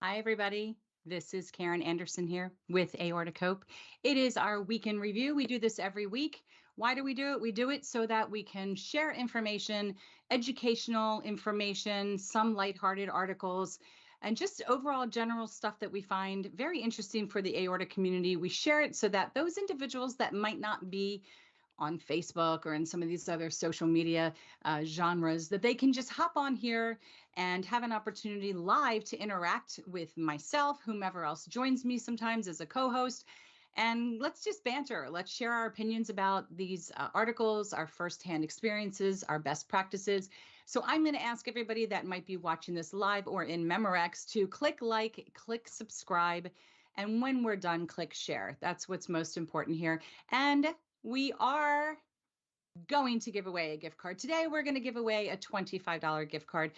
Hi, everybody. This is Karen Anderson here with Aortic. It is our weekend review. We do this every week. Why do we do it? We do it so that we can share information, educational information, some lighthearted articles, and just overall general stuff that we find very interesting for the aortic community. We share it so that those individuals that might not be on Facebook or in some of these other social media genres, that they can just hop on here and have an opportunity live to interact with myself, whomever else joins me sometimes as a co-host. And let's just banter. Let's share our opinions about these articles, our firsthand experiences, our best practices. So I'm going to ask everybody that might be watching this live or in Memorex to click like, click subscribe, and when we're done, click share. That's what's most important here. And we are going to give away a gift card. Today, we're going to give away a $25 gift card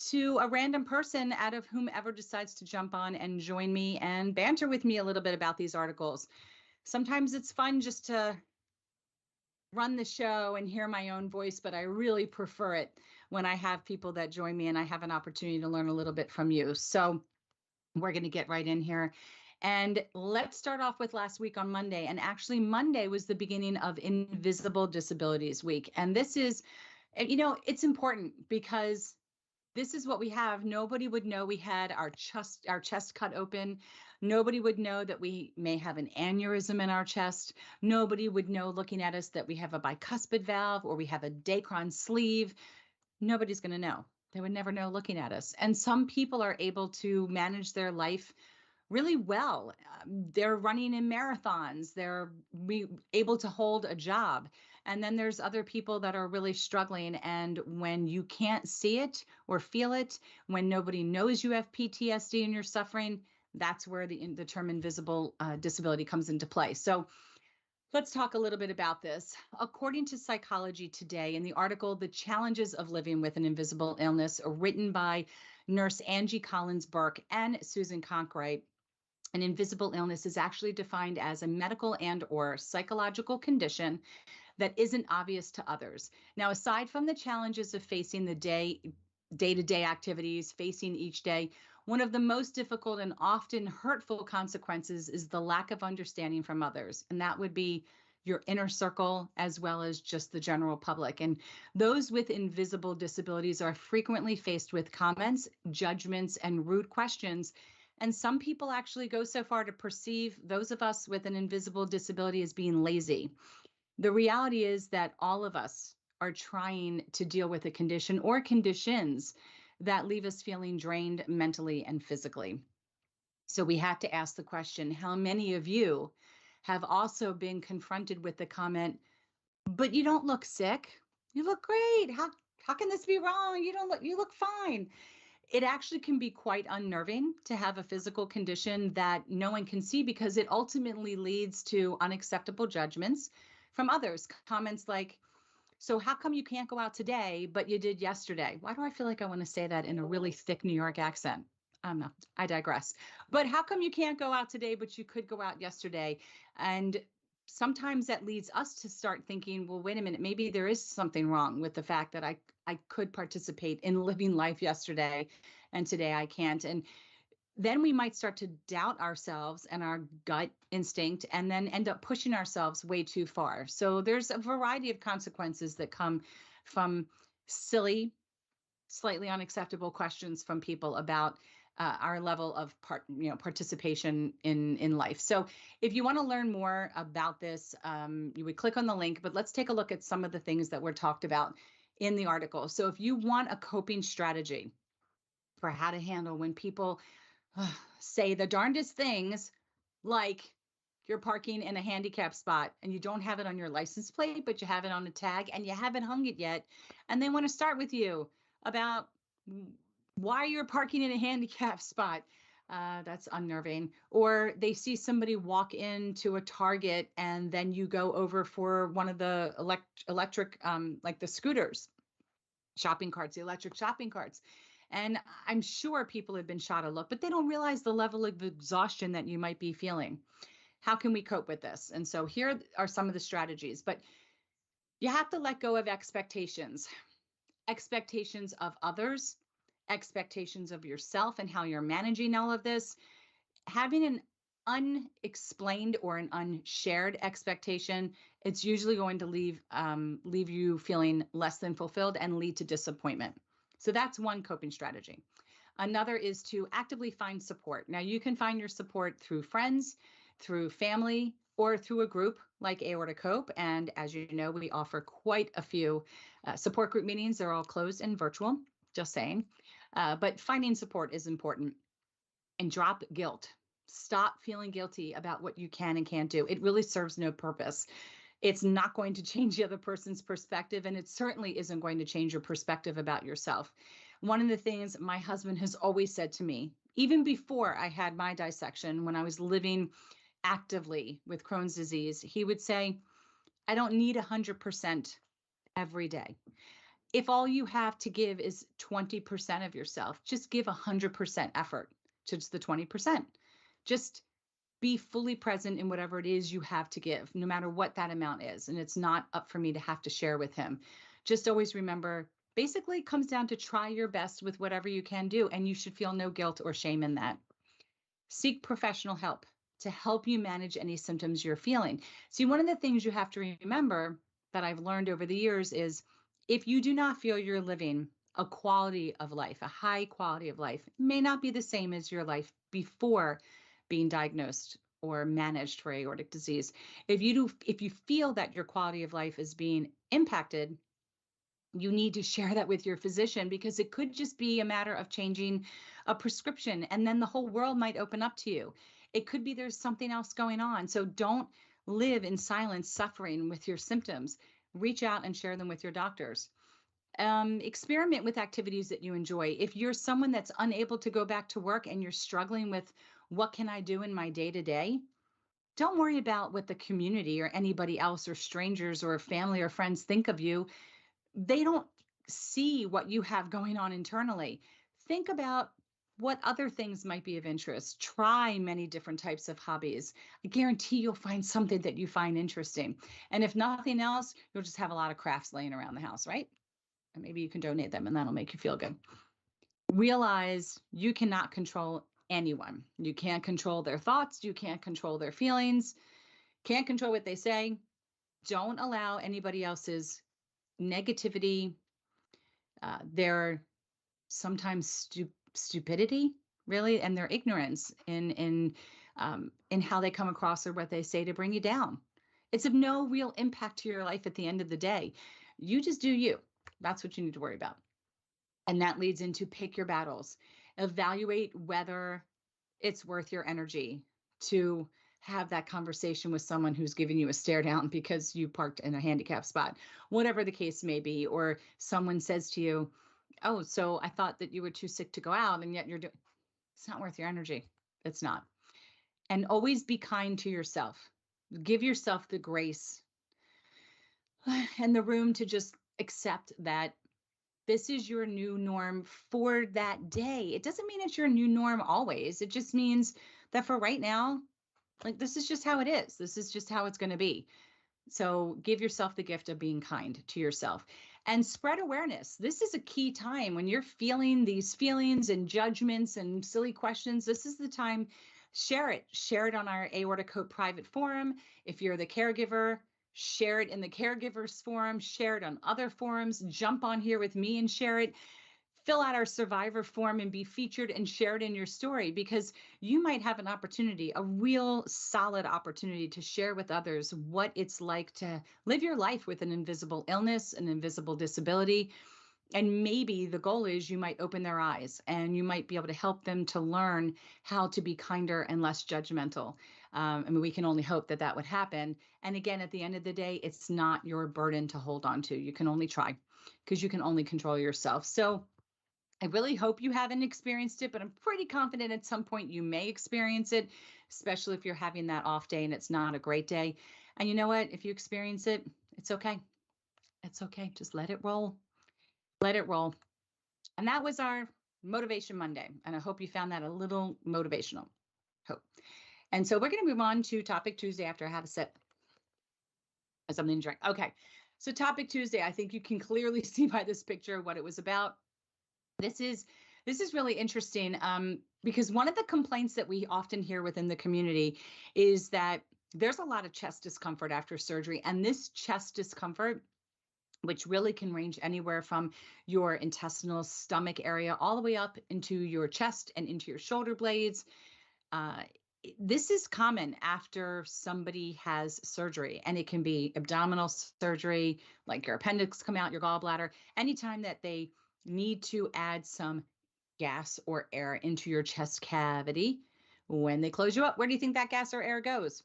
to a random person out of whomever decides to jump on and join me and banter with me a little bit about these articles. Sometimes it's fun just to run the show and hear my own voice, but I really prefer it when I have people that join me and I have an opportunity to learn a little bit from you. So we're going to get right in here. And let's start off with last week on Monday. And actually, Monday was the beginning of Invisible Disabilities Week. And this is, it's important because this is what we have. Nobody would know we had our chest cut open. Nobody would know that we may have an aneurysm in our chest. Nobody would know looking at us that we have a bicuspid valve or we have a Dacron sleeve. Nobody's going to know. They would never know looking at us. And some people are able to manage their life really well. They're running in marathons. They're able to hold a job. And then there's other people that are really struggling. And when you can't see it or feel it, when nobody knows you have PTSD and you're suffering, that's where the term invisible disability comes into play. So let's talk a little bit about this. According to Psychology Today, in the article, The Challenges of Living with an Invisible Illness, written by nurse Angie Collins Burke and Susan Conkright, an invisible illness is actually defined as a medical and or psychological condition that isn't obvious to others. Now, aside from the challenges of facing the day-to-day activities, facing each day, one of the most difficult and often hurtful consequences is the lack of understanding from others. And that would be your inner circle as well as just the general public. And those with invisible disabilities are frequently faced with comments, judgments, and rude questions. And some people actually go so far to perceive those of us with an invisible disability as being lazy. The reality is that all of us are trying to deal with a condition or conditions that leave us feeling drained mentally and physically. So we have to ask the question, how many of you have also been confronted with the comment, but you don't look sick. You look great. How can this be wrong? You look fine. It actually can be quite unnerving to have a physical condition that no one can see because it ultimately leads to unacceptable judgments from others. Comments like, so how come you can't go out today, but you did yesterday? Why do I feel like I want to say that in a really thick New York accent? I digress. But how come you can't go out today, but you could go out yesterday? And sometimes that leads us to start thinking, well, wait a minute, maybe there is something wrong with the fact that I could participate in living life yesterday and today I can't. And then we might start to doubt ourselves and our gut instinct and then end up pushing ourselves way too far. So there's a variety of consequences that come from silly, slightly unacceptable questions from people about our level of participation in life. So if you want to learn more about this, you would click on the link, but let's take a look at some of the things that were talked about in the article. So if you want a coping strategy for how to handle when people say the darndest things, like you're parking in a handicap spot and you don't have it on your license plate, but you have it on a tag and you haven't hung it yet, and they want to start with you about why you're parking in a handicap spot. That's unnerving. Or they see somebody walk into a Target and then you go over for one of the electric, like the scooters, shopping carts, the electric shopping carts. And I'm sure people have been shot a look, but they don't realize the level of exhaustion that you might be feeling. How can we cope with this? And so here are some of the strategies, but you have to let go of expectations of others, expectations of yourself and how you're managing all of this. Having an unexplained or an unshared expectation, it's usually going to leave you feeling less than fulfilled and lead to disappointment. So that's one coping strategy. Another is to actively find support. Now, you can find your support through friends, through family, or through a group like Aortic Cope. And as you know, we offer quite a few support group meetings. They're all closed and virtual, just saying. But finding support is important. And drop guilt. Stop feeling guilty about what you can and can't do. It really serves no purpose. It's not going to change the other person's perspective, and it certainly isn't going to change your perspective about yourself. One of the things my husband has always said to me, even before I had my dissection, when I was living actively with Crohn's disease, he would say, I don't need 100% every day. If all you have to give is 20% of yourself, just give 100% effort to just the 20%. Just be fully present in whatever it is you have to give, no matter what that amount is. And it's not up for me to have to share with him. Just always remember, basically it comes down to try your best with whatever you can do, and you should feel no guilt or shame in that. Seek professional help to help you manage any symptoms you're feeling. See, one of the things you have to remember that I've learned over the years is if you do not feel you're living a quality of life, a high quality of life, it may not be the same as your life before being diagnosed or managed for aortic disease. If you feel that your quality of life is being impacted, you need to share that with your physician, because it could just be a matter of changing a prescription and then the whole world might open up to you. It could be there's something else going on. So don't live in silence, suffering with your symptoms. Reach out and share them with your doctors. Experiment with activities that you enjoy. If you're someone that's unable to go back to work and you're struggling with what can I do in my day to day, don't worry about what the community or anybody else or strangers or family or friends think of you. They don't see what you have going on internally. Think about what other things might be of interest. Try many different types of hobbies. I guarantee you'll find something that you find interesting. And if nothing else, you'll just have a lot of crafts laying around the house, right? And maybe you can donate them and that'll make you feel good. Realize you cannot control anyone. You can't control their thoughts. You can't control their feelings. Can't control what they say. Don't allow anybody else's negativity, their sometimes stupidity, really, and their ignorance in how they come across or what they say to bring you down. It's of no real impact to your life at the end of the day. You just do you. That's what you need to worry about. And that leads into pick your battles. Evaluate whether it's worth your energy to have that conversation with someone who's giving you a stare down because you parked in a handicapped spot, whatever the case may be. Or someone says to you, oh, so I thought that you were too sick to go out and yet you're doing, it's not worth your energy. It's not. And always be kind to yourself. Give yourself the grace and the room to just accept that this is your new norm for that day. It doesn't mean it's your new norm always. It just means that for right now, like this is just how it is. This is just how it's going to be. So give yourself the gift of being kind to yourself and spread awareness. This is a key time when you're feeling these feelings and judgments and silly questions. This is the time. Share it. Share it on our Aortic Hope private forum. If you're the caregiver, share it in the caregivers forum, share it on other forums, jump on here with me and share it. Fill out our survivor form and be featured and shared in your story, because you might have an opportunity, a real solid opportunity to share with others what it's like to live your life with an invisible illness, an invisible disability. And maybe the goal is you might open their eyes and you might be able to help them to learn how to be kinder and less judgmental. I mean, we can only hope that that would happen. And again, at the end of the day, it's not your burden to hold on to. You can only try, because you can only control yourself. So I really hope you haven't experienced it, but I'm pretty confident at some point you may experience it, especially if you're having that off day and it's not a great day. And you know what? If you experience it, it's okay. It's okay. Just let it roll. Let it roll. And that was our Motivation Monday. And I hope you found that a little motivational. Hope. And so we're going to move on to Topic Tuesday after I have a sip of something to drink. Okay. So Topic Tuesday, I think you can clearly see by this picture what it was about. This is This is really interesting because one of the complaints that we often hear within the community is that there's a lot of chest discomfort after surgery. And this chest discomfort, which really can range anywhere from your intestinal stomach area all the way up into your chest and into your shoulder blades. Uh, this is common after somebody has surgery, and it can be abdominal surgery, like your appendix come out, your gallbladder, anytime that they need to add some gas or air into your chest cavity. When they close you up, where do you think that gas or air goes?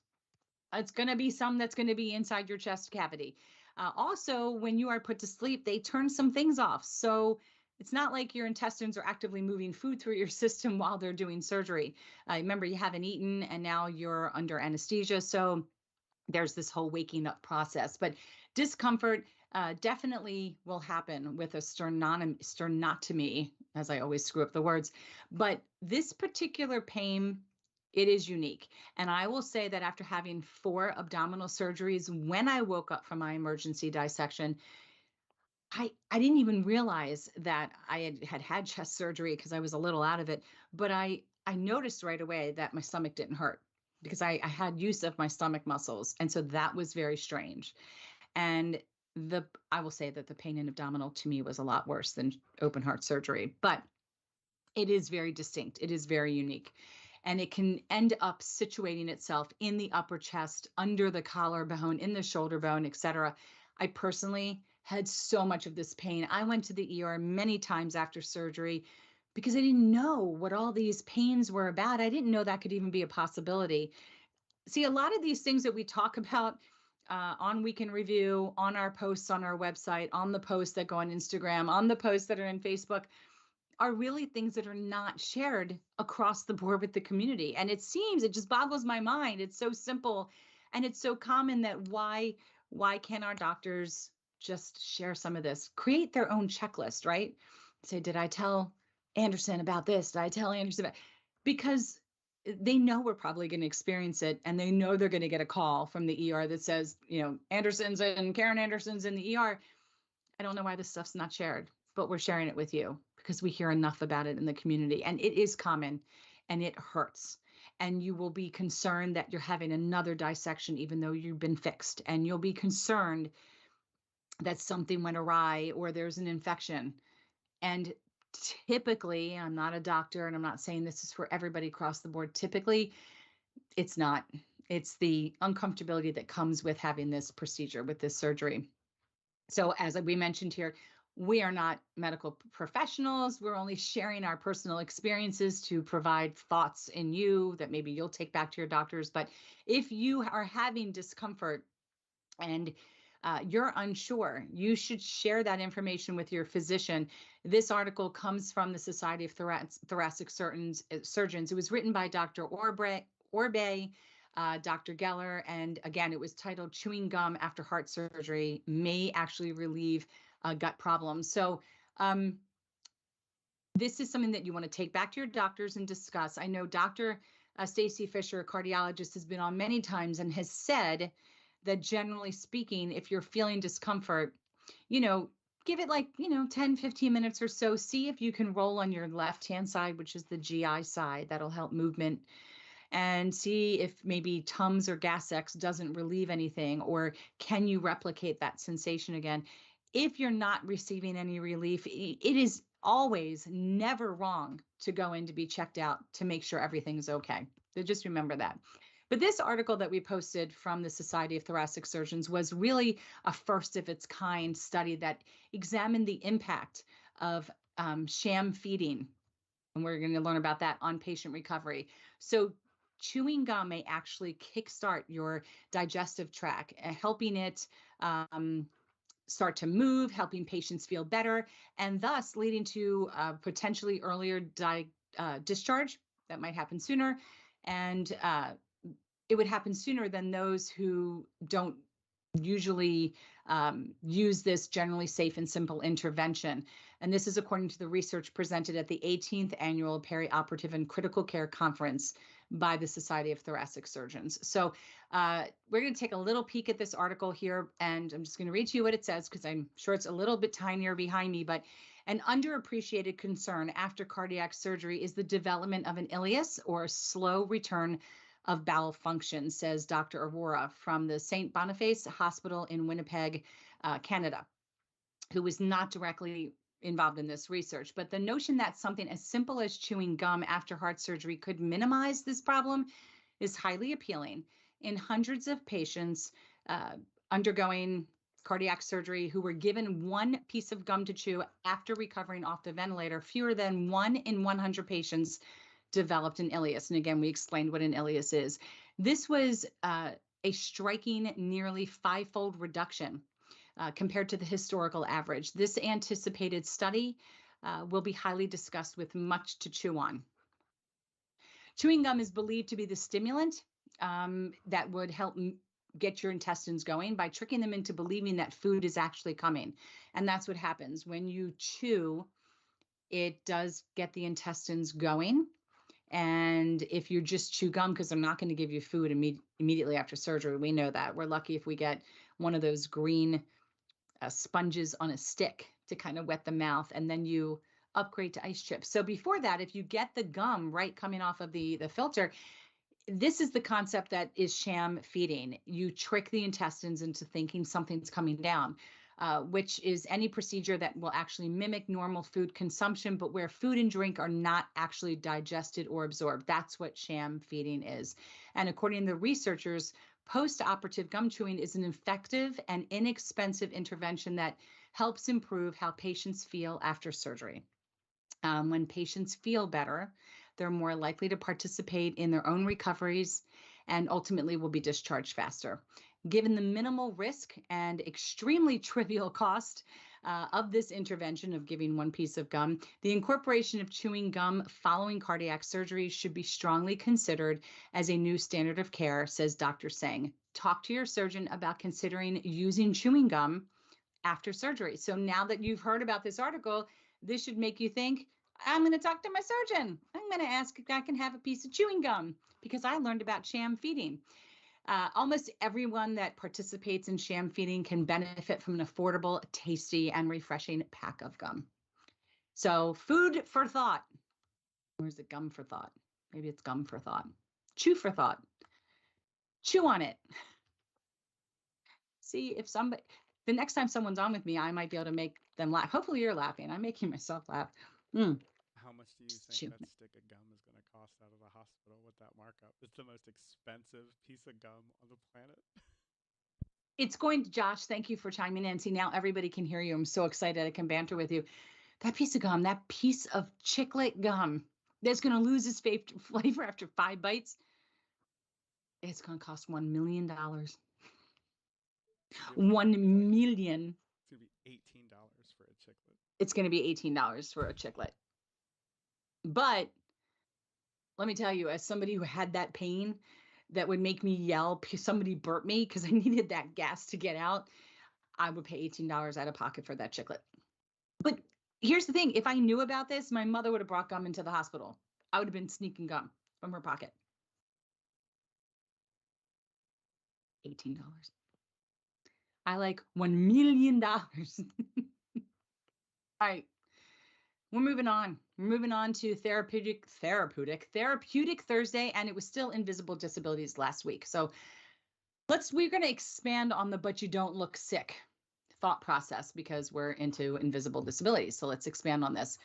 It's going to be some that's going to be inside your chest cavity. Also, when you are put to sleep, they turn some things off. So it's not like your intestines are actively moving food through your system while they're doing surgery. Remember, you haven't eaten and now you're under anesthesia. So there's this whole waking up process. But discomfort definitely will happen with a sternotomy, as I always screw up the words. But this particular pain, it is unique. And I will say that after having 4 abdominal surgeries, when I woke up from my emergency dissection, I didn't even realize that I had chest surgery because I was a little out of it, but I noticed right away that my stomach didn't hurt because I had use of my stomach muscles. And so that was very strange. And I will say that the pain in abdominal to me was a lot worse than open heart surgery, but it is very distinct. It is very unique. And it can end up situating itself in the upper chest, under the collarbone, in the shoulder bone, et cetera. I personally had so much of this pain. I went to the ER many times after surgery because I didn't know what all these pains were about. I didn't know that could even be a possibility. See, a lot of these things that we talk about on Week in Review, on our posts on our website, on the posts that go on Instagram, on the posts that are in Facebook, are really things that are not shared across the board with the community. And it just boggles my mind. It's so simple and it's so common that why can't our doctors just share some of this, create their own checklist, right? Say, did I tell Anderson about this? Did I tell Anderson about, because they know we're probably going to experience it, and they know they're going to get a call from the ER that says, Anderson's and Karen Anderson's in the ER. I don't know why this stuff's not shared, but we're sharing it with you because we hear enough about it in the community, and it is common and it hurts. And you will be concerned that you're having another dissection, even though you've been fixed, and you'll be concerned that something went awry or there's an infection. And typically, I'm not a doctor and I'm not saying this is for everybody across the board. Typically, it's not. It's the uncomfortability that comes with having this procedure, with this surgery. So as we mentioned here, we are not medical professionals. We're only sharing our personal experiences to provide thoughts in you that maybe you'll take back to your doctors. But if you are having discomfort and you're unsure, you should share that information with your physician. This article comes from the Society of Thoracic Surgeons. It was written by Dr. Orbe, Dr. Geller, and again, it was titled "Chewing Gum After Heart Surgery May Actually Relieve Gut Problems." So this is something that you want to take back to your doctors and discuss. I know Dr. Stacy Fisher, a cardiologist, has been on many times and has said that generally speaking, if you're feeling discomfort, give it 10, 15 minutes or so. See if you can roll on your left-hand side, which is the GI side. That'll help movement. And see if maybe Tums or Gas-X doesn't relieve anything, or can you replicate that sensation again? If you're not receiving any relief, it is always never wrong to go in to be checked out to make sure everything's okay. So just remember that. But this article that we posted from the Society of Thoracic Surgeons was really a first of its kind study that examined the impact of sham feeding. And we're going to learn about that on patient recovery. So chewing gum may actually kickstart your digestive tract, helping it start to move, helping patients feel better, and thus leading to potentially earlier discharge that might happen sooner. And it would happen sooner than those who don't usually use this generally safe and simple intervention. And this is according to the research presented at the 18th Annual Perioperative and Critical Care Conference by the Society of Thoracic Surgeons. So we're going to take a little peek at this article here, and I'm just going to read to you what it says because I'm sure it's a little bit tinier behind me, but an underappreciated concern after cardiac surgery is the development of an ileus, or a slow return of bowel function, says Dr. Aurora from the St. Boniface Hospital in Winnipeg, Canada, who was not directly involved in this research. But the notion that something as simple as chewing gum after heart surgery could minimize this problem is highly appealing. In hundreds of patients undergoing cardiac surgery who were given one piece of gum to chew after recovering off the ventilator, fewer than 1 in 100 patients developed an ileus. And again, we explained what an ileus is. This was a striking nearly 5-fold reduction compared to the historical average. This anticipated study will be highly discussed with much to chew on. Chewing gum is believed to be the stimulant that would help get your intestines going by tricking them into believing that food is actually coming. And that's what happens. When you chew, it does get the intestines going. And if you just chew gum, because they're not going to give you food immediately after surgery, we know that. We're lucky if we get one of those green sponges on a stick to kind of wet the mouth, and then you upgrade to ice chips. So before that, if you get the gum right coming off of the filter, this is the concept that is sham feeding. You trick the intestines into thinking something's coming down, which is any procedure that will actually mimic normal food consumption, but where food and drink are not actually digested or absorbed. That's what sham feeding is. And according to the researchers, post-operative gum chewing is an effective and inexpensive intervention that helps improve how patients feel after surgery. When patients feel better, they're more likely to participate in their own recoveries and ultimately will be discharged faster. Given the minimal risk and extremely trivial cost of this intervention of giving one piece of gum, the incorporation of chewing gum following cardiac surgery should be strongly considered as a new standard of care, says Dr. Singh. Talk to your surgeon about considering using chewing gum after surgery. So now that you've heard about this article, this should make you think, I'm going to talk to my surgeon. I'm going to ask if I can have a piece of chewing gum because I learned about sham feeding. Almost everyone that participates in sham feeding can benefit from an affordable, tasty, and refreshing pack of gum. So food for thought. Or is it gum for thought? Maybe it's gum for thought. Chew for thought. Chew on it. See if somebody, the next time someone's on with me, I might be able to make them laugh. Hopefully you're laughing. I'm making myself laugh. How much do you think that stick of gum is going to cost out of the hospital with that markup? It's the most expensive piece of gum on the planet. It's going to, Josh, thank you for chiming in. See, now everybody can hear you. I'm so excited I can banter with you. That piece of gum, that piece of chiclet gum that's going to lose its flavor after 5 bites, it's going to cost $1 million. $1 million. It's going to be $18 for a chiclet. It's going to be $18 for a chiclet. But let me tell you, as somebody who had that pain that would make me yell, somebody burped me because I needed that gas to get out, I would pay $18 out of pocket for that chiclet. But here's the thing. If I knew about this, my mother would have brought gum into the hospital. I would have been sneaking gum from her pocket. $18. I like $1 million. All right. We're moving on. We're moving on to therapeutic Thursday, and it was still invisible disabilities last week. So we're going to expand on the but you don't look sick thought process because we're into invisible disabilities. So let's expand on this.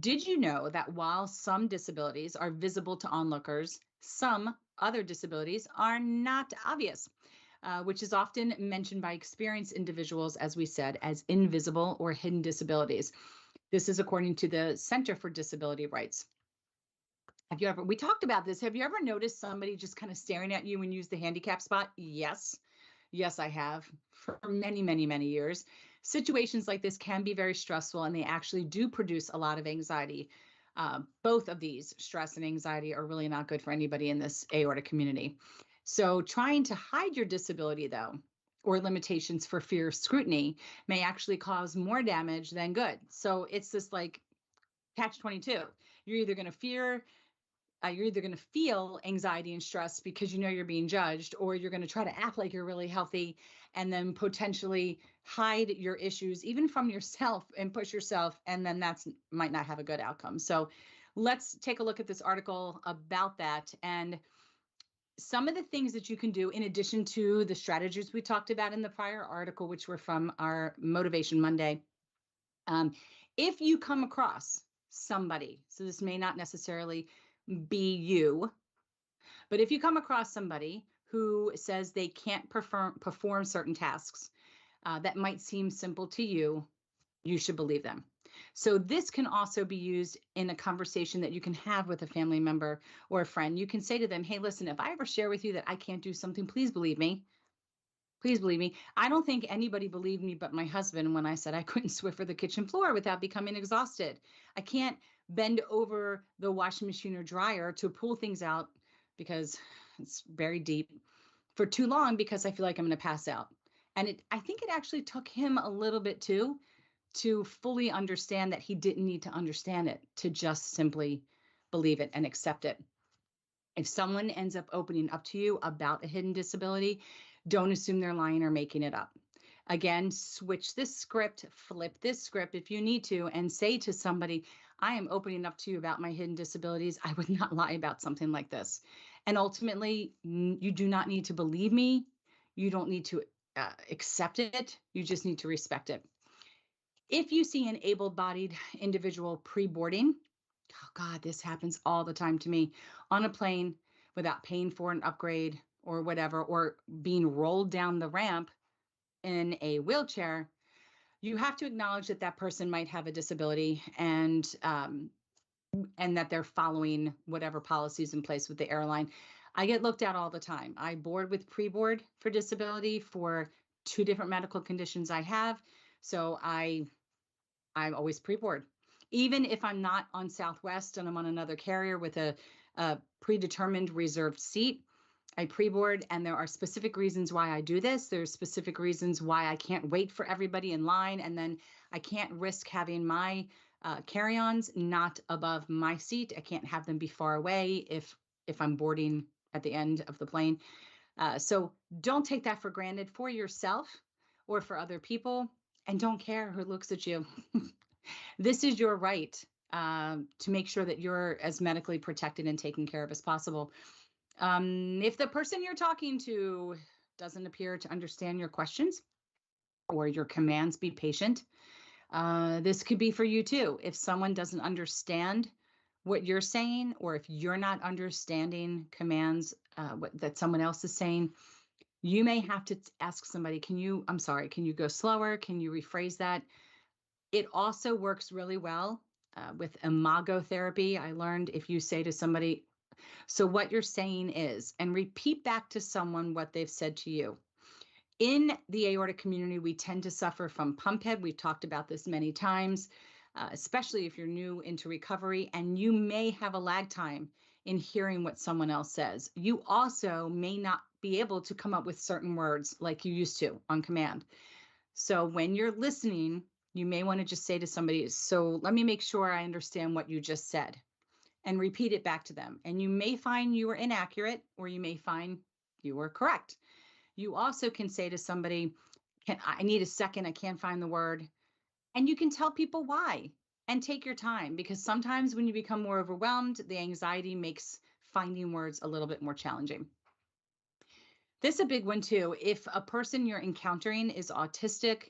Did you know that while some disabilities are visible to onlookers, some other disabilities are not obvious, which is often mentioned by experienced individuals, as we said, as invisible or hidden disabilities. This is according to the Center for Disability Rights. We talked about this. Have you ever noticed somebody just kind of staring at you when you use the handicap spot? Yes. Yes, I have for many, many, many years. Situations like this can be very stressful, and they actually do produce a lot of anxiety. Both of these, stress and anxiety, are really not good for anybody in this aortic community. So trying to hide your disability, though, or limitations for fear of scrutiny may actually cause more damage than good. So it's this like catch 22. You're either going to you're either going to feel anxiety and stress because you know you're being judged, or you're going to try to act like you're really healthy and then potentially hide your issues even from yourself and push yourself. And then that's might not have a good outcome. So let's take a look at this article about that. And some of the things that you can do in addition to the strategies we talked about in the prior article, which were from our Motivation Monday. Um, if you come across somebody, so this may not necessarily be you, but if you come across somebody who says they can't perform certain tasks that might seem simple to you, you should believe them. So this can also be used in a conversation that you can have with a family member or a friend. You can say to them, hey, listen, if I ever share with you that I can't do something, please believe me. Please believe me. I don't think anybody believed me but my husband when I said I couldn't Swiffer the kitchen floor without becoming exhausted. I can't bend over the washing machine or dryer to pull things out because it's very deep for too long because I feel like I'm going to pass out. And I think it actually took him a little bit too to fully understand that he didn't need to understand it, to just simply believe it and accept it. If someone ends up opening up to you about a hidden disability, don't assume they're lying or making it up. Again, switch this script, flip this script if you need to, and say to somebody, I am opening up to you about my hidden disabilities. I would not lie about something like this. And ultimately, you do not need to believe me. You don't need to accept it. You just need to respect it. If you see an able-bodied individual pre-boarding, oh God, this happens all the time to me, on a plane without paying for an upgrade or whatever, or being rolled down the ramp in a wheelchair, you have to acknowledge that that person might have a disability and that they're following whatever policies in place with the airline. I get looked at all the time. I board with pre-board for disability for 2 different medical conditions I have. So I'm always pre-board. Even if I'm not on Southwest and I'm on another carrier with a predetermined reserved seat, I pre-board, and there are specific reasons why I do this. There's specific reasons why I can't wait for everybody in line, and then I can't risk having my carry-ons not above my seat. I can't have them be far away if I'm boarding at the end of the plane. So don't take that for granted for yourself or for other people, and don't care who looks at you. This is your right to make sure that you're as medically protected and taken care of as possible. If the person you're talking to doesn't appear to understand your questions or your commands, be patient. This could be for you too. If someone doesn't understand what you're saying, or if you're not understanding commands that someone else is saying, you may have to ask somebody, can you go slower? Can you rephrase that? It also works really well with imago therapy. I learned if you say to somebody, so what you're saying is, and repeat back to someone what they've said to you. In the aortic community, we tend to suffer from pump head. We've talked about this many times, especially if you're new into recovery, and you may have a lag time in hearing what someone else says. You also may not be able to come up with certain words like you used to on command. So when you're listening, you may want to just say to somebody, so let me make sure I understand what you just said, and repeat it back to them. And you may find you were inaccurate, or you may find you were correct. You also can say to somebody, I need a second, I can't find the word. And you can tell people why, and take your time, because sometimes when you become more overwhelmed, the anxiety makes finding words a little bit more challenging. This is a big one too. If a person you're encountering is autistic,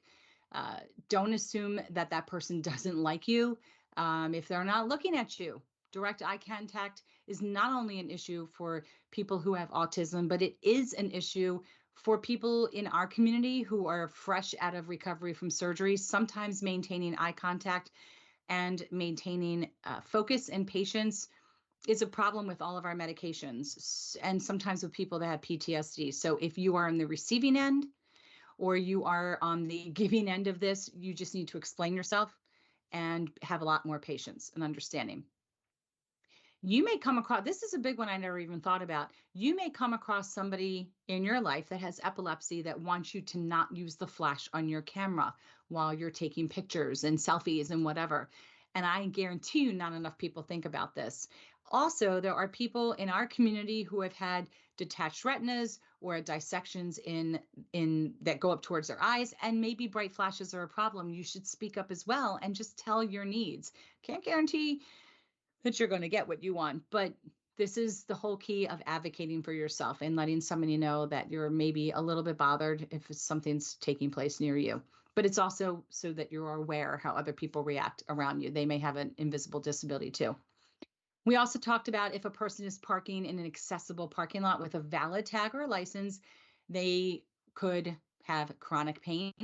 don't assume that that person doesn't like you. If they're not looking at you, direct eye contact is not only an issue for people who have autism, but it is an issue for people in our community who are fresh out of recovery from surgery. Sometimes maintaining eye contact and maintaining focus and patience is a problem with all of our medications, and sometimes with people that have PTSD. So if you are on the receiving end or you are on the giving end of this, you just need to explain yourself and have a lot more patience and understanding. You may come across, this is a big one I never even thought about. You may come across somebody in your life that has epilepsy that wants you to not use the flash on your camera while you're taking pictures and selfies and whatever. And I guarantee you not enough people think about this. Also, there are people in our community who have had detached retinas or dissections in that go up towards their eyes, and maybe bright flashes are a problem. You should speak up as well and just tell your needs. Can't guarantee that you're going to get what you want, but this is the whole key of advocating for yourself and letting somebody know that you're maybe a little bit bothered if something's taking place near you. But it's also so that you're aware how other people react around you. They may have an invisible disability too. We also talked about if a person is parking in an accessible parking lot with a valid tag or license, they could have chronic pain,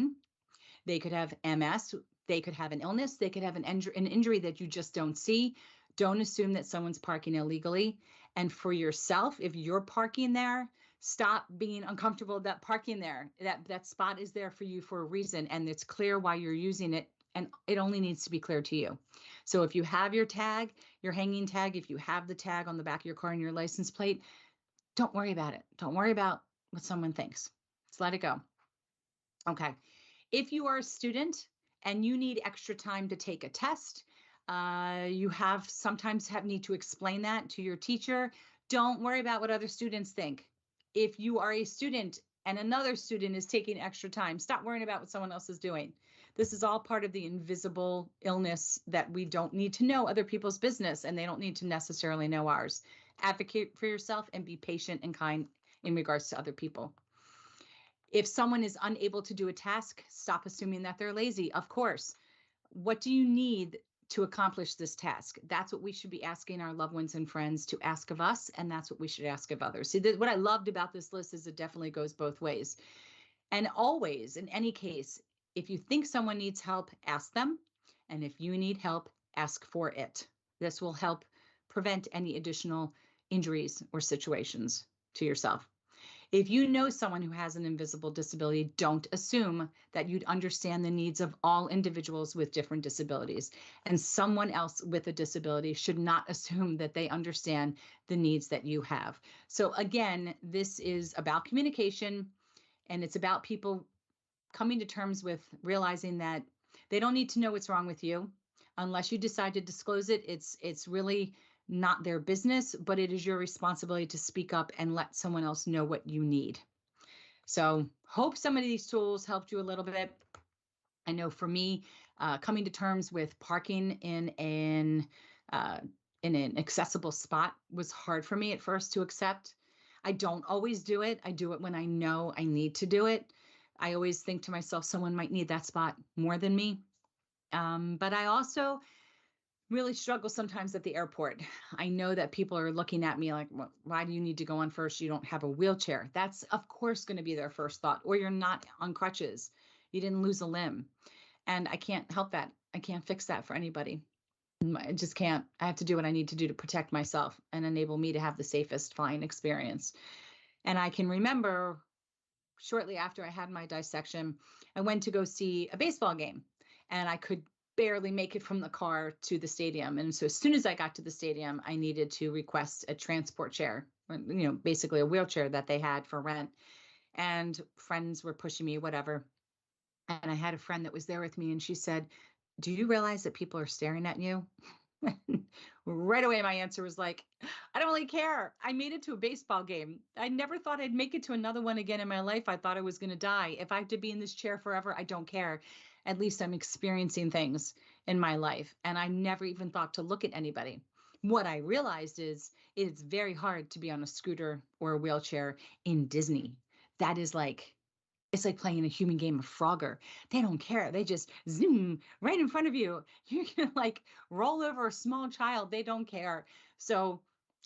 they could have MS, they could have an illness, they could have an injury that you just don't see. Don't assume that someone's parking illegally. And for yourself, if you're parking there, stop being uncomfortable that parking there. That spot is there for you for a reason, and it's clear why you're using it, and it only needs to be clear to you. So if you have your tag, your hanging tag, if you have the tag on the back of your car and your license plate, don't worry about it. Don't worry about what someone thinks. Just let it go. Okay. If you are a student and you need extra time to take a test, you have sometimes need to explain that to your teacher. Don't worry about what other students think. If you are a student and another student is taking extra time, stop worrying about what someone else is doing. This is all part of the invisible illness that we don't need to know other people's business, and they don't need to necessarily know ours. Advocate for yourself and be patient and kind in regards to other people. If someone is unable to do a task, stop assuming that they're lazy. Of course. What do you need to accomplish this task? That's what we should be asking our loved ones and friends to ask of us, and that's what we should ask of others. See, what I loved about this list is it definitely goes both ways. And always, in any case, if you think someone needs help, ask them. And if you need help, ask for it. This will help prevent any additional injuries or situations to yourself. If you know someone who has an invisible disability, don't assume that you'd understand the needs of all individuals with different disabilities. And someone else with a disability should not assume that they understand the needs that you have. So again, this is about communication, and it's about people coming to terms with realizing that they don't need to know what's wrong with you. Unless you decide to disclose it, it's really not their business, but it is your responsibility to speak up and let someone else know what you need. So hope some of these tools helped you a little bit. I know for me, coming to terms with parking in an accessible spot was hard for me at first to accept. I don't always do it. I do it when I know I need to do it. I always think to myself, someone might need that spot more than me. But I also really struggle sometimes at the airport. I know that people are looking at me like, why do you need to go on first? You don't have a wheelchair. That's, of course, going to be their first thought. Or you're not on crutches. You didn't lose a limb. And I can't help that. I can't fix that for anybody. I just can't. I have to do what I need to do to protect myself and enable me to have the safest flying experience. And I can remember shortly after I had my dissection, I went to go see a baseball game, and I could barely make it from the car to the stadium. And so as soon as I got to the stadium, I needed to request a transport chair, basically a wheelchair that they had for rent. And friends were pushing me, whatever. And I had a friend that was there with me, and she said, "Do you realize that people are staring at you?" Right away, my answer was like, I don't really care. I made it to a baseball game. I never thought I'd make it to another one again in my life. I thought I was going to die. If I have to be in this chair forever, I don't care. At least I'm experiencing things in my life. And I never even thought to look at anybody. What I realized is it's very hard to be on a scooter or a wheelchair in Disney. That is like, it's like playing a human game of Frogger. They don't care. They just zoom right in front of you. You can like roll over a small child. They don't care. So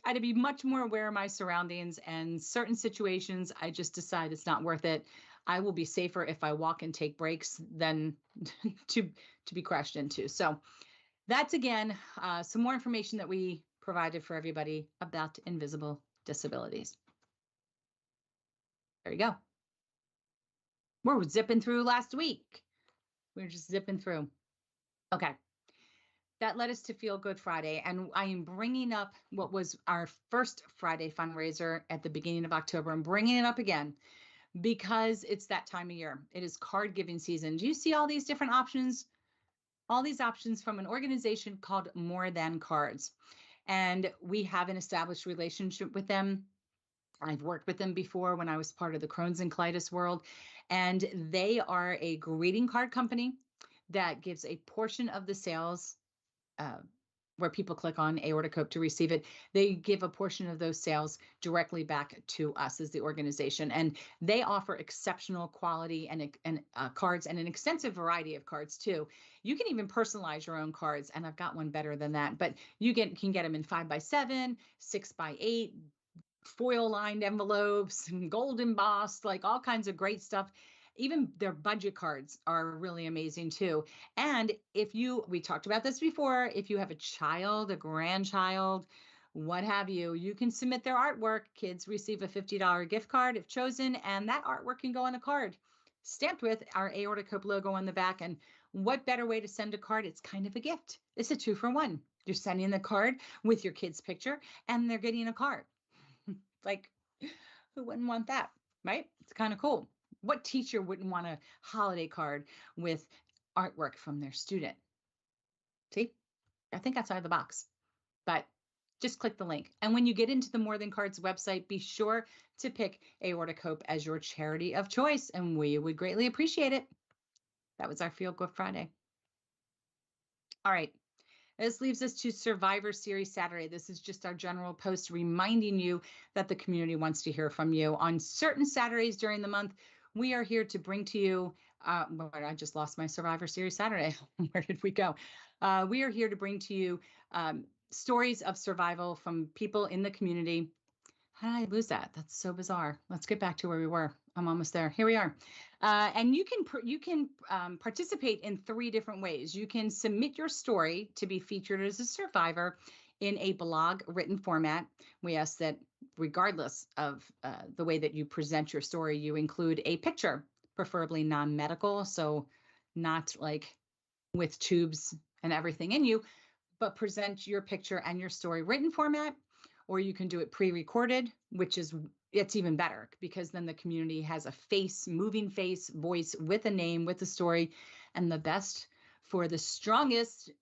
I had to be much more aware of my surroundings, and certain situations, I just decide it's not worth it. I will be safer if I walk and take breaks than to be crashed into. So that's, again, some more information that we provided for everybody about invisible disabilities. There you go. We're zipping through last week. We're just zipping through. Okay. that led us to Feel Good Friday. And I am bringing up what was our first Friday fundraiser at the beginning of October. I'm bringing it up again because it's that time of year. It is card giving season. Do you see all these different options? All these options from an organization called More Than Cards. And we have an established relationship with them. I've worked with them before when I was part of the Crohn's and colitis world. And they are a greeting card company that gives a portion of the sales uh, where people click on Aortic Hope to receive it. They give a portion of those sales directly back to us as the organization. And they offer exceptional quality and cards and an extensive variety of cards too. You can even personalize your own cards. And I've got one better than that, but you can get them in 5x7, 6x8, foil lined envelopes and gold embossed, like all kinds of great stuff. Even their budget cards are really amazing too. And we talked about this before, if you have a child, a grandchild, what have you, you can submit their artwork. Kids receive a $50 gift card if chosen, and that artwork can go on a card stamped with our Aortic Hope logo on the back. And what better way to send a card? It's kind of a gift. It's a 2-for-1. You're sending the card with your kid's picture, and they're getting a card. Like, who wouldn't want that, right? It's kind of cool. What teacher wouldn't want a holiday card with artwork from their student? See, I think outside of the box, but just click the link. And when you get into the More Than Cards website, be sure to pick Aortic Hope as your charity of choice, and we would greatly appreciate it. That was our Feel Good Friday. All right. This leaves us to Survivor Series Saturday. This is just our general post reminding you that the community wants to hear from you. On certain Saturdays during the month, we are here to bring to you, I just lost my Survivor Series Saturday. Where did we go? We are here to bring to you stories of survival from people in the community. How did I lose that? That's so bizarre. Let's get back to where we were. I'm almost there. Here we are. And you can participate in 3 different ways. You can submit your story to be featured as a survivor in a blog written format. We ask that regardless of the way that you present your story, you include a picture, preferably non-medical, so not like with tubes and everything in you, but present your picture and your story written format. Or you can do it pre-recorded, it's even better because then the community has a face, moving face, voice with a name, with a story. And the best for the strongest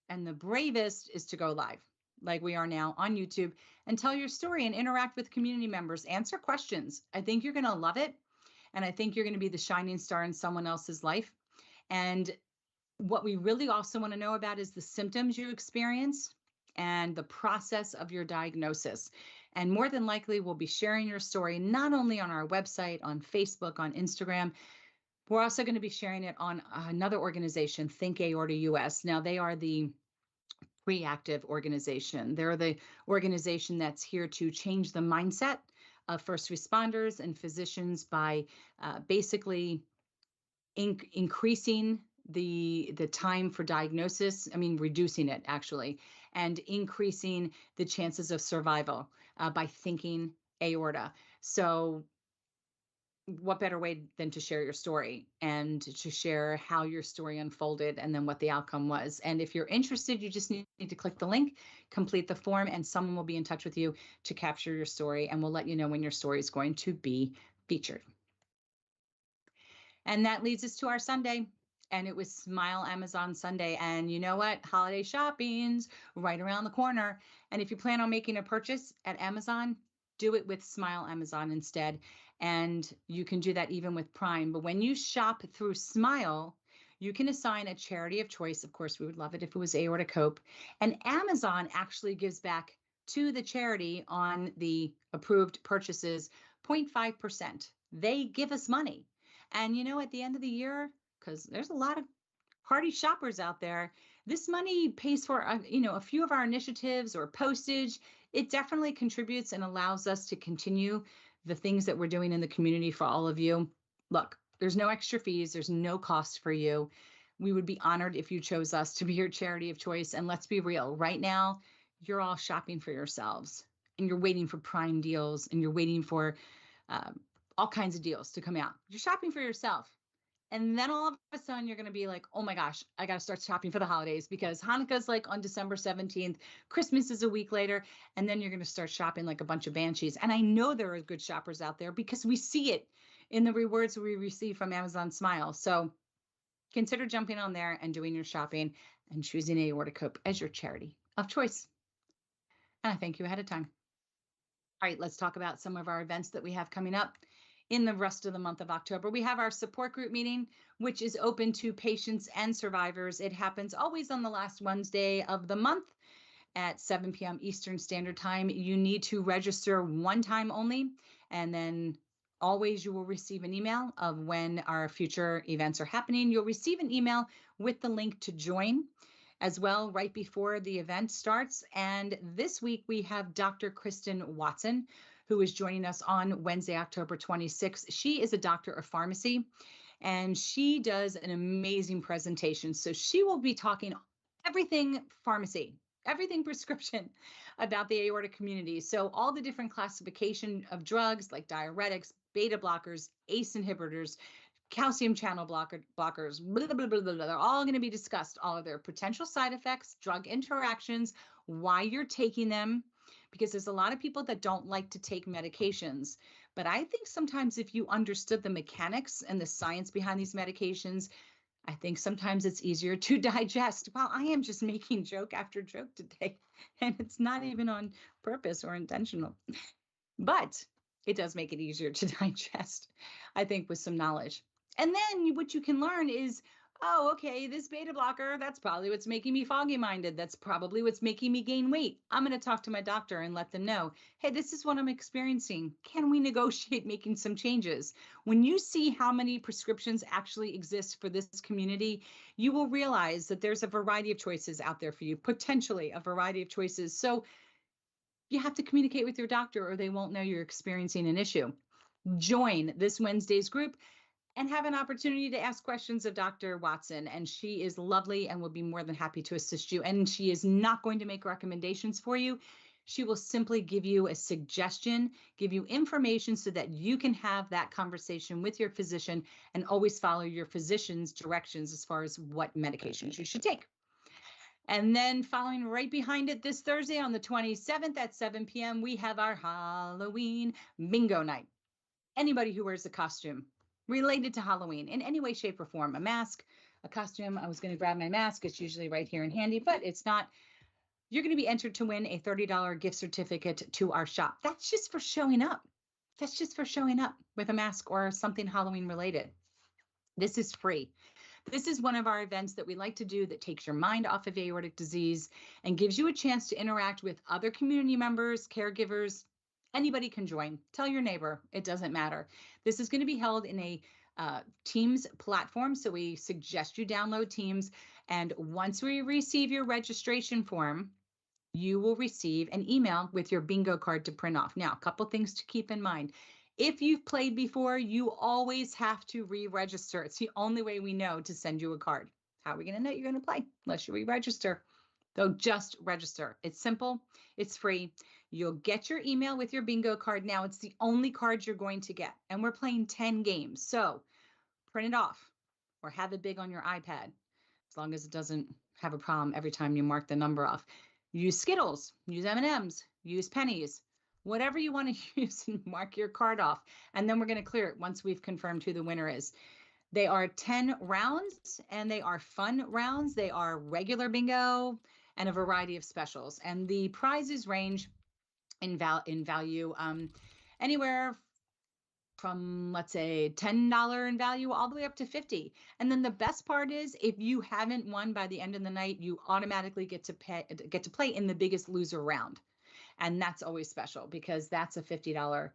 and the bravest is to go live like we are now on YouTube and tell your story and interact with community members, answer questions. I think you're going to love it. And I think you're going to be the shining star in someone else's life. And what we really also want to know about is the symptoms you experience and the process of your diagnosis. And more than likely, we'll be sharing your story not only on our website, on Facebook, on Instagram. We're also going to be sharing it on another organization, Think Aorta US. Now, they are the reactive organization. They're the organization that's here to change the mindset of first responders and physicians by basically increasing the time for diagnosis, reducing it actually, and increasing the chances of survival by thinking aorta. So what better way than to share your story and to share how your story unfolded and then what the outcome was. And if you're interested, you just need to click the link, complete the form, and someone will be in touch with you to capture your story, and we'll let you know when your story is going to be featured. And that leads us to our Sunday. And it was Smile Amazon Sunday. And you know what? Holiday shopping's right around the corner. And if you plan on making a purchase at Amazon, do it with Smile Amazon instead. And you can do that even with Prime. But when you shop through Smile, you can assign a charity of choice. Of course, we would love it if it was Aortic Hope. And Amazon actually gives back to the charity on the approved purchases 0.5%. They give us money. And at the end of the year, because there's a lot of hardy shoppers out there, this money pays for a few of our initiatives or postage. It definitely contributes and allows us to continue the things that we're doing in the community for all of you. Look, there's no extra fees. There's no cost for you. We would be honored if you chose us to be your charity of choice. And let's be real, right now, you're all shopping for yourselves and you're waiting for Prime deals and you're waiting for all kinds of deals to come out. You're shopping for yourself. And then all of a sudden, you're going to be like, oh my gosh, I got to start shopping for the holidays because Hanukkah's like on December 17th. Christmas is a week later. And then you're going to start shopping like a bunch of banshees. And I know there are good shoppers out there because we see it in the rewards we receive from Amazon Smile. So consider jumping on there and doing your shopping and choosing Aortic Hope as your charity of choice. And I thank you ahead of time. All right, let's talk about some of our events that we have coming up in the rest of the month of October. We have our support group meeting, which is open to patients and survivors. It happens always on the last Wednesday of the month at 7 p.m. Eastern Standard Time. You need to register one time only, and then always you will receive an email of when our future events are happening. You'll receive an email with the link to join as well right before the event starts. And this week we have Dr. Kristen Watson, who is joining us on Wednesday, October 26th. She is a doctor of pharmacy, and she does an amazing presentation. So she will be talking everything pharmacy, everything prescription about the aortic community. So all the different classification of drugs like diuretics, beta blockers, ACE inhibitors, calcium channel blockers, blah, blah, blah, blah, blah. They're all going to be discussed, all of their potential side effects, drug interactions, why you're taking them, because there's a lot of people that don't like to take medications. But I think sometimes if you understood the mechanics and the science behind these medications, I think sometimes it's easier to digest. Well, I am just making joke after joke today, and it's not even on purpose or intentional. But it does make it easier to digest, I think, with some knowledge. And then what you can learn is, oh, okay, this beta blocker, that's probably what's making me foggy minded. That's probably what's making me gain weight. I'm going to talk to my doctor and let them know, hey, this is what I'm experiencing. Can we negotiate making some changes? When you see how many prescriptions actually exist for this community, you will realize that there's a variety of choices out there for you, potentially a variety of choices. So you have to communicate with your doctor or they won't know you're experiencing an issue. Join this Wednesday's group and have an opportunity to ask questions of Dr. Watson. And she is lovely and will be more than happy to assist you. And she is not going to make recommendations for you. She will simply give you a suggestion, give you information so that you can have that conversation with your physician and always follow your physician's directions as far as what medications you should take. And then following right behind it this Thursday on the 27th at 7 p.m., we have our Halloween bingo night. Anybody who wears a costume related to Halloween in any way, shape, or form, a mask, a costume. I was going to grab my mask. It's usually right here and handy, but it's not. You're going to be entered to win a $30 gift certificate to our shop. That's just for showing up. That's just for showing up with a mask or something Halloween related. This is free. This is one of our events that we like to do that takes your mind off of aortic disease and gives you a chance to interact with other community members, caregivers. Anybody can join. Tell your neighbor. It doesn't matter. This is going to be held in a Teams platform. So we suggest you download Teams. And once we receive your registration form, you will receive an email with your bingo card to print off. Now, a couple things to keep in mind. If you've played before, you always have to re-register. It's the only way we know to send you a card. How are we going to know you're going to play unless you re-register? So just register. It's simple. It's free. You'll get your email with your bingo card. Now, it's the only card you're going to get. And we're playing 10 games. So print it off or have it big on your iPad, as long as it doesn't have a problem every time you mark the number off. Use Skittles, use M&Ms, use pennies, whatever you want to use, and mark your card off. And then we're going to clear it once we've confirmed who the winner is. They are 10 rounds and they are fun rounds. They are regular bingo and a variety of specials. And the prizes range in value anywhere from, let's say, $10 in value all the way up to $50. And then the best part is if you haven't won by the end of the night, you automatically get to play in the biggest loser round. And that's always special because that's a $50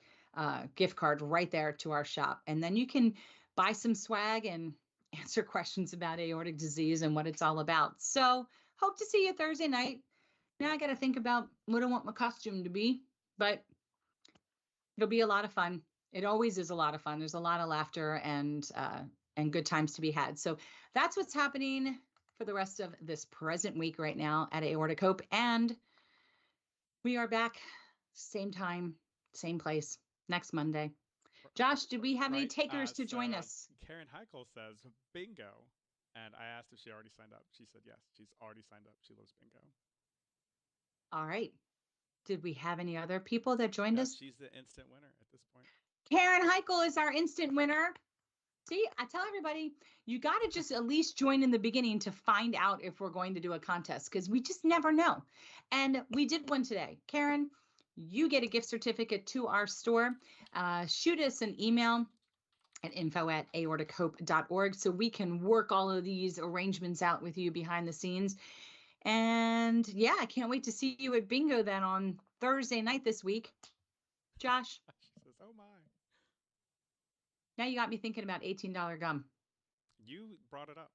gift card right there to our shop. And then you can buy some swag and answer questions about aortic disease and what it's all about. So hope to see you Thursday night. Now I got to think about what I want my costume to be, but it'll be a lot of fun. It always is a lot of fun. There's a lot of laughter and good times to be had. So that's what's happening for the rest of this present week right now at Aortic Hope. And we are back same time, same place next Monday. Josh, do we have any Right. takers to join us? Karen Heichel says bingo. And I asked if she already signed up. She said yes. She's already signed up. She loves bingo. All right. Did we have any other people that joined No, us? she's the instant winner at this point. Karen Heichel is our instant winner. See, I tell everybody, you got to just at least join in the beginning to find out if we're going to do a contest, because we just never know. And we did one today. Karen, you get a gift certificate to our store. Shoot us an email at info@aortichope.org so we can work all of these arrangements out with you behind the scenes. And yeah, I can't wait to see you at bingo then on Thursday night this week. Josh. She says, oh my. Now you got me thinking about $18 gum. You brought it up.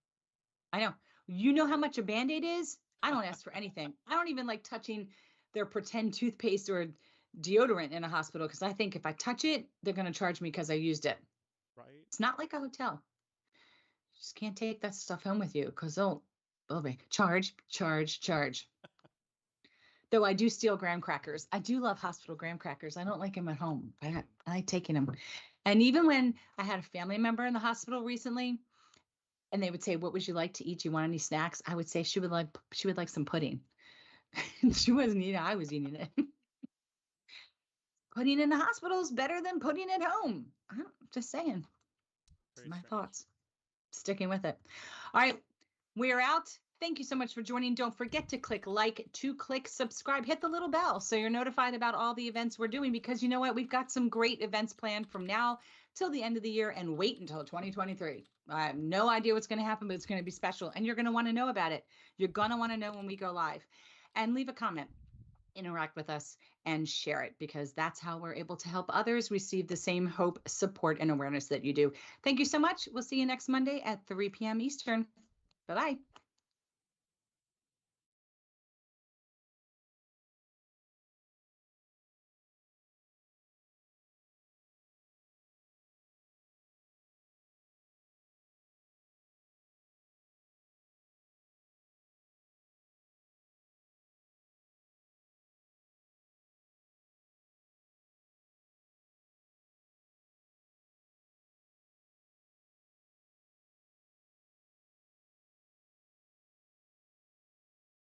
I know. You know how much a Band-Aid is? I don't ask for anything. I don't even like touching their pretend toothpaste or deodorant in a hospital because I think if I touch it, they're going to charge me because I used it. Right. It's not like a hotel. You just can't take that stuff home with you because they'll be charge. Though I do steal graham crackers. I do love hospital graham crackers. I don't like them at home, but I like taking them. And even when I had a family member in the hospital recently, and they would say, "What would you like to eat? Do you want any snacks?" I would say she would like some pudding. She wasn't eating. I was eating it. Pudding in the hospital is better than pudding at home. I'm just saying. Very My strange. thoughts. Sticking with it. All right, we're out. Thank you so much for joining. Don't forget to click like, to click subscribe, hit the little bell so you're notified about all the events we're doing, because you know what? We've got some great events planned from now till the end of the year, and wait until 2023. I have no idea what's going to happen, but it's going to be special, and you're going to want to know about it. You're going to want to know when we go live. And leave a comment, interact with us, and share it, because that's how we're able to help others receive the same hope, support, and awareness that you do. Thank you so much. We'll see you next Monday at 3 p.m. Eastern. Bye-bye.